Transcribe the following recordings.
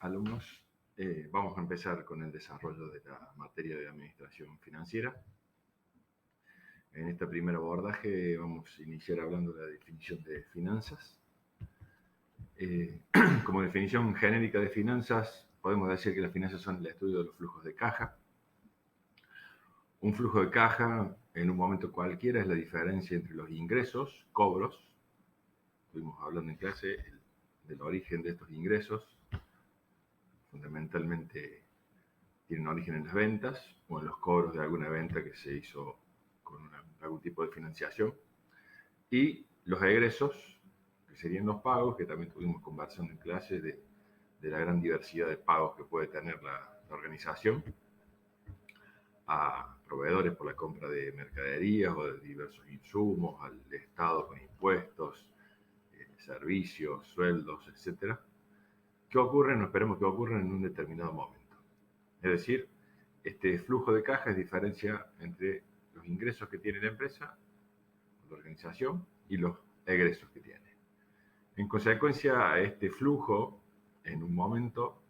alumnos. Vamos a empezar con el desarrollo de la materia de administración financiera. En este primer abordaje vamos a iniciar hablando de la definición de finanzas. Como definición genérica de finanzas, podemos decir que las finanzas son el estudio de los flujos de caja. Un flujo de caja, en un momento cualquiera, es la diferencia entre los ingresos, cobros. Estuvimos hablando en clase del origen de estos ingresos. Fundamentalmente tienen origen en las ventas o en los cobros de alguna venta que se hizo con algún tipo de financiación. Y los egresos, que serían los pagos, que también tuvimos conversando en clase de la gran diversidad de pagos que puede tener la organización a proveedores por la compra de mercaderías o de diversos insumos, al Estado con impuestos, servicios, sueldos, etc. ¿Qué ocurren o esperemos que ocurran en un determinado momento? Es decir, este flujo de caja es diferencia entre los ingresos que tiene la empresa, la organización, y los egresos que tiene. En consecuencia, este flujo en un momento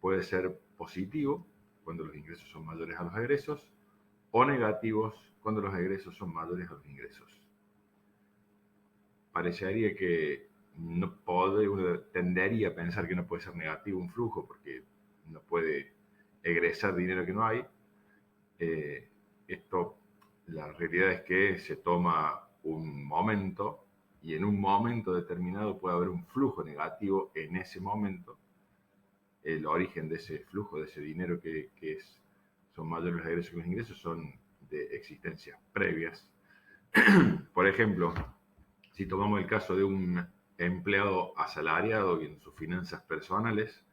puede ser positivo cuando los ingresos son mayores a los egresos o negativos cuando los egresos son mayores a los ingresos. Parecería que uno tendería a pensar que no puede ser negativo un flujo porque no puede egresar dinero que no hay. La realidad es que se toma un momento y en un momento determinado puede haber un flujo negativo en ese momento. El origen de ese flujo, de ese dinero que son mayores los egresos que los ingresos, son de existencias previas. Por ejemplo, si tomamos el caso de un empleado asalariado y en sus finanzas personales,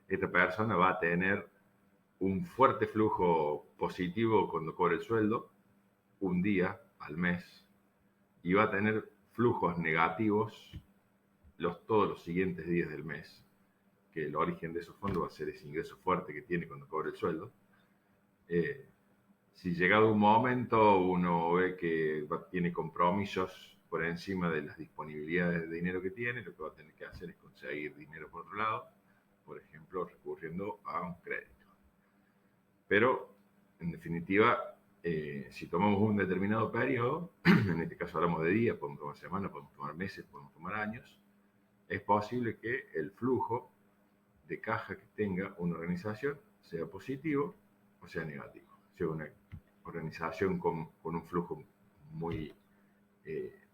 esta persona va a tener un fuerte flujo positivo cuando cobre el sueldo, un día al mes, y va a tener flujos negativos todos los siguientes días del mes, que el origen de esos fondos va a ser ese ingreso fuerte que tiene cuando cobra el sueldo. Si llegado un momento uno ve que tiene compromisos por encima de las disponibilidades de dinero que tiene, lo que va a tener que hacer es conseguir dinero por otro lado, por ejemplo, recurriendo a un crédito. Pero, en definitiva, si tomamos un determinado periodo, en este caso hablamos de días, podemos tomar semanas, podemos tomar meses, podemos tomar años, es posible que el flujo de caja que tenga una organización sea positivo o sea negativo. Sea una organización con un flujo muy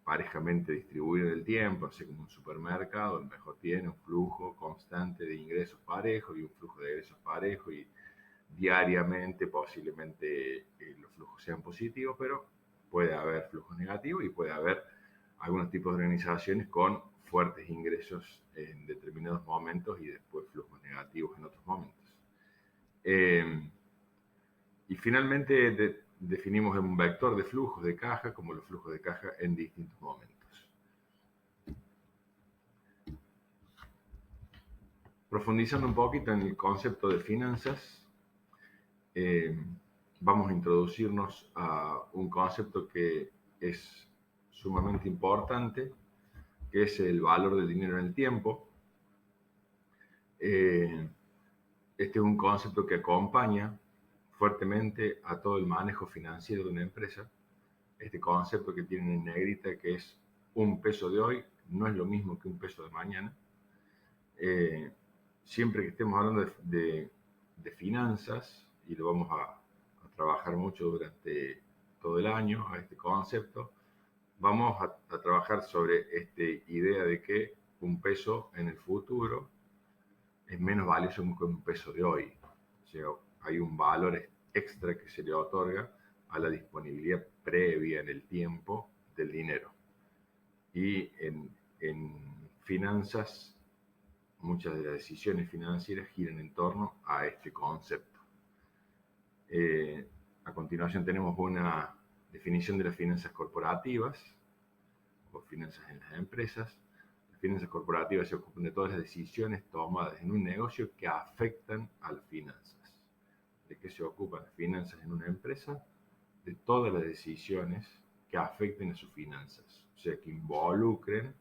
parejamente distribuido en el tiempo, así como un supermercado, a lo mejor tiene un flujo constante de ingresos parejos y un flujo de egresos parejos y diariamente posiblemente los flujos sean positivos, pero puede haber flujos negativos y puede haber algunos tipos de organizaciones con fuertes ingresos en determinados momentos y después flujos negativos en otros momentos. Y finalmente definimos un vector de flujos de caja como los flujos de caja en distintos momentos. Profundizando un poquito en el concepto de finanzas, vamos a introducirnos a un concepto que es sumamente importante, que es el valor del dinero en el tiempo. Este es un concepto que acompaña fuertemente a todo el manejo financiero de una empresa. Este concepto que tienen en negrita, que es un peso de hoy, no es lo mismo que un peso de mañana. Siempre que estemos hablando de finanzas, y lo vamos a trabajar mucho durante todo el año a este concepto, vamos a trabajar sobre esta idea de que un peso en el futuro es menos valioso que un peso de hoy. O sea, hay un valor extra que se le otorga a la disponibilidad previa en el tiempo del dinero. Y en finanzas, muchas de las decisiones financieras giran en torno a este concepto. A continuación tenemos una definición de las finanzas corporativas o finanzas en las empresas. Las finanzas corporativas se ocupan de todas las decisiones tomadas en un negocio que afectan a las finanzas. ¿De qué se ocupan las finanzas en una empresa? De todas las decisiones que afecten a sus finanzas, o sea, que involucren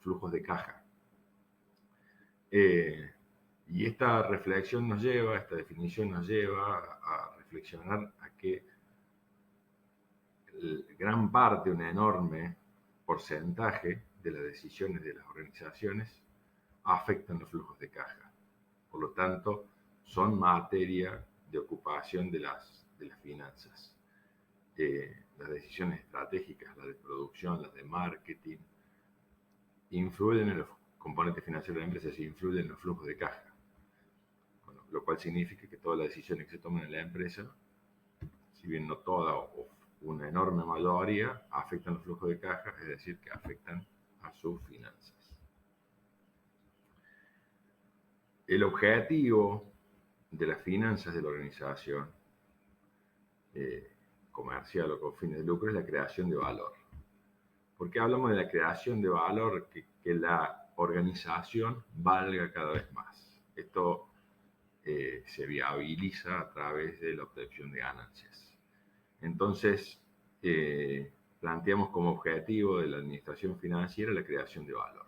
flujos de caja. Y esta reflexión nos lleva, esta definición nos lleva a reflexionar a que gran parte, un enorme porcentaje de las decisiones de las organizaciones afectan los flujos de caja. Por lo tanto, son materia de ocupación de las finanzas. Las decisiones estratégicas, las de producción, las de marketing, influyen en los componentes financieros de la empresa, influyen en los flujos de caja. Bueno, lo cual significa que todas las decisiones que se toman en la empresa, si bien no toda o una enorme mayoría, afectan los flujos de caja, es decir, que afectan a sus finanzas. El objetivo de las finanzas de la organización comercial o con fines de lucro es la creación de valor. ¿Por qué hablamos de la creación de valor? Que la organización valga cada vez más. Esto se viabiliza a través de la obtención de ganancias. Entonces, planteamos como objetivo de la administración financiera la creación de valor.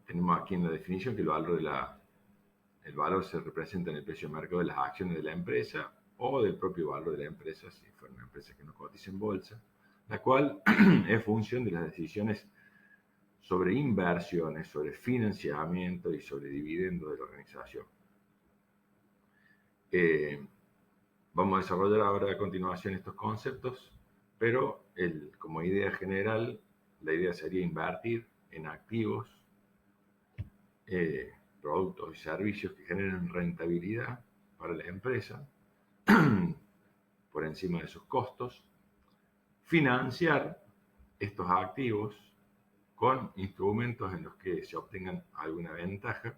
Tenemos aquí en la definición que el valor se representa en el precio de mercado de las acciones de la empresa o del propio valor de la empresa, si fuera una empresa que no cotiza en bolsa, la cual es función de las decisiones sobre inversiones, sobre financiamiento y sobre dividendos de la organización. Vamos a desarrollar ahora a continuación estos conceptos, pero como idea general, la idea sería invertir en activos, productos y servicios que generen rentabilidad para la empresa por encima de sus costos, financiar estos activos con instrumentos en los que se obtengan alguna ventaja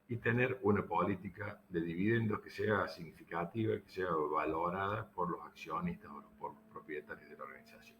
y tener una política de dividendos que sea significativa, que sea valorada por los accionistas o por los propietarios de la organización.